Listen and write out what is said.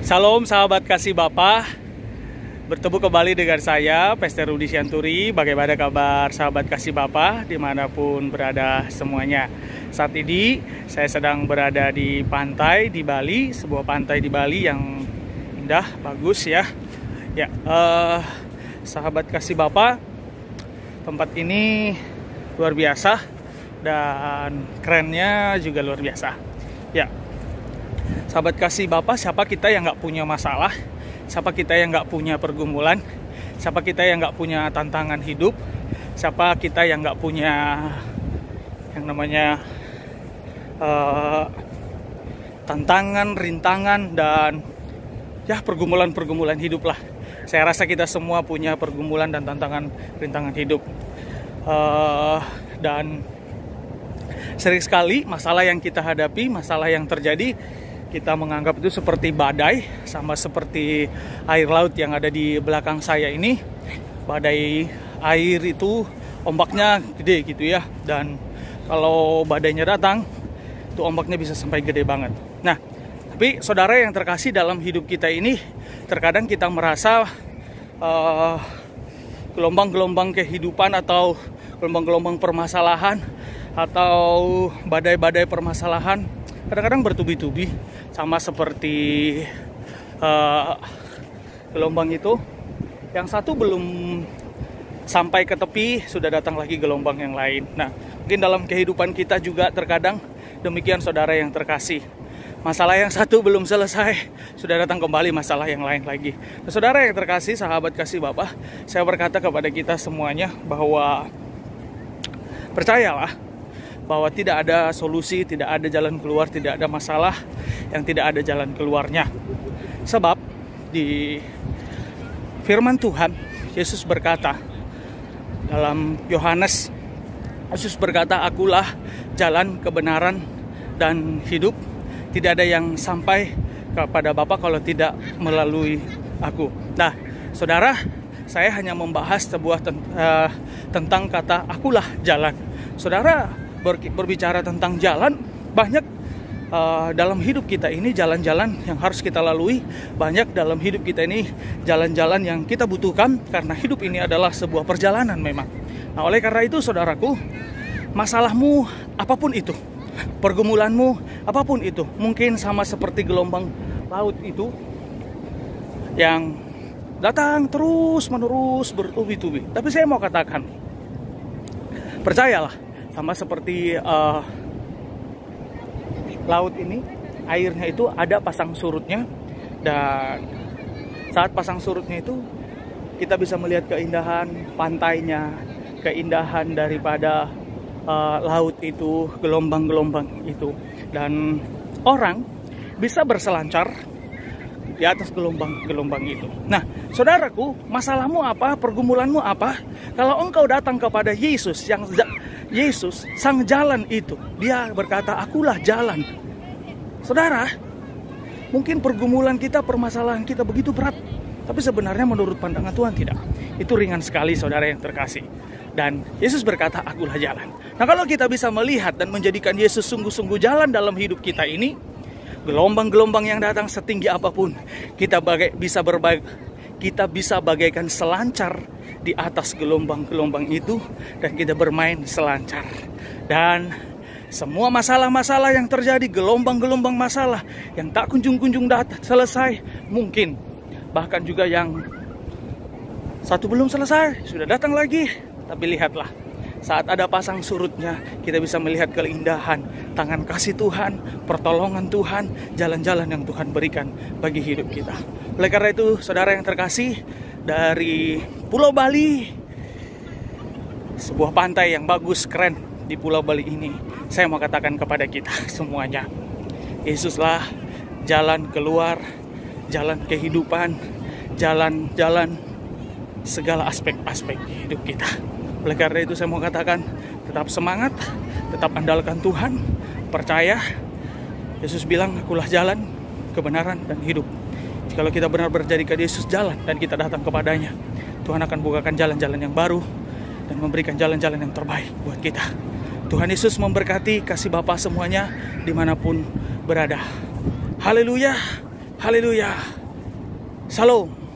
Salam sahabat kasih Bapa. Bertemu kembali dengan saya, Pastor Rudi Sianturi. Bagaimana kabar sahabat kasih Bapa dimanapun berada semuanya. Saat ini saya sedang berada di pantai di Bali, sebuah pantai di Bali yang indah, bagus ya. Sahabat kasih Bapa, tempat ini luar biasa dan kerennya juga luar biasa. Ya, sahabat kasih Bapa, siapa kita yang nggak punya masalah? Siapa kita yang nggak punya pergumulan? Siapa kita yang nggak punya tantangan hidup? Siapa kita yang nggak punya yang namanya tantangan, rintangan, dan ya pergumulan-pergumulan hidup lah. Saya rasa kita semua punya pergumulan dan tantangan, rintangan hidup. Dan sering sekali masalah yang kita hadapi, masalah yang terjadi, kita menganggap itu seperti badai, sama seperti air laut yang ada di belakang saya ini. Badai air itu ombaknya gede gitu ya, dan kalau badainya datang itu ombaknya bisa sampai gede banget. Nah, tapi saudara yang terkasih, dalam hidup kita ini terkadang kita merasa gelombang-gelombang kehidupan atau gelombang-gelombang permasalahan atau badai-badai permasalahan kadang-kadang bertubi-tubi, sama seperti gelombang itu. Yang satu belum sampai ke tepi, sudah datang lagi gelombang yang lain. Nah, mungkin dalam kehidupan kita juga terkadang demikian saudara yang terkasih. Masalah yang satu belum selesai, sudah datang kembali masalah yang lain lagi. Nah, saudara yang terkasih, sahabat kasih Bapa, saya berkata kepada kita semuanya bahwa percayalah bahwa tidak ada solusi, tidak ada jalan keluar, tidak ada masalah yang tidak ada jalan keluarnya. Sebab di firman Tuhan, Yesus berkata dalam Yohanes, Yesus berkata, "Akulah jalan, kebenaran, dan hidup. Tidak ada yang sampai kepada Bapa kalau tidak melalui aku." Nah, saudara, saya hanya membahas sebuah tentang kata "akulah jalan". Saudara, berbicara tentang jalan, banyak dalam hidup kita ini jalan-jalan yang harus kita lalui. Banyak dalam hidup kita ini jalan-jalan yang kita butuhkan, karena hidup ini adalah sebuah perjalanan memang. Nah, oleh karena itu saudaraku, masalahmu apapun itu, pergumulanmu apapun itu, mungkin sama seperti gelombang laut itu yang datang terus menerus bertubi-tubi. Tapi saya mau katakan, percayalah, sama seperti laut ini, airnya itu ada pasang surutnya, dan saat pasang surutnya itu kita bisa melihat keindahan pantainya, keindahan daripada laut itu, gelombang-gelombang itu, dan orang bisa berselancar di atas gelombang-gelombang itu. Nah, saudaraku, masalahmu apa? Pergumulanmu apa? Kalau engkau datang kepada Yesus, Yesus, sang jalan itu, dia berkata, "Akulah jalan." Saudara, mungkin pergumulan kita, permasalahan kita begitu berat, tapi sebenarnya menurut pandangan Tuhan tidak. Itu ringan sekali, saudara yang terkasih. Dan Yesus berkata, "Akulah jalan." Nah, kalau kita bisa melihat dan menjadikan Yesus sungguh-sungguh jalan dalam hidup kita ini, gelombang-gelombang yang datang setinggi apapun, kita bisa bagaikan selancar di atas gelombang-gelombang itu, dan kita bermain selancar. Dan semua masalah-masalah yang terjadi, gelombang-gelombang masalah yang tak kunjung-kunjung selesai, mungkin bahkan juga yang satu belum selesai, sudah datang lagi. Tapi lihatlah, saat ada pasang surutnya, kita bisa melihat keindahan tangan kasih Tuhan, pertolongan Tuhan, jalan-jalan yang Tuhan berikan bagi hidup kita. Oleh karena itu, saudara yang terkasih, dari Pulau Bali, sebuah pantai yang bagus, keren di Pulau Bali ini, saya mau katakan kepada kita semuanya, Yesuslah jalan keluar, jalan kehidupan, jalan segala aspek-aspek hidup kita. Oleh karena itu saya mau katakan, tetap semangat, tetap andalkan Tuhan, percaya. Yesus bilang, "Akulah jalan, kebenaran, dan hidup." Kalau kita benar menjadikan Yesus jalan dan kita datang kepadanya, Tuhan akan bukakan jalan-jalan yang baru dan memberikan jalan-jalan yang terbaik buat kita. Tuhan Yesus memberkati kasih Bapa semuanya dimanapun berada. Haleluya, haleluya. Shalom.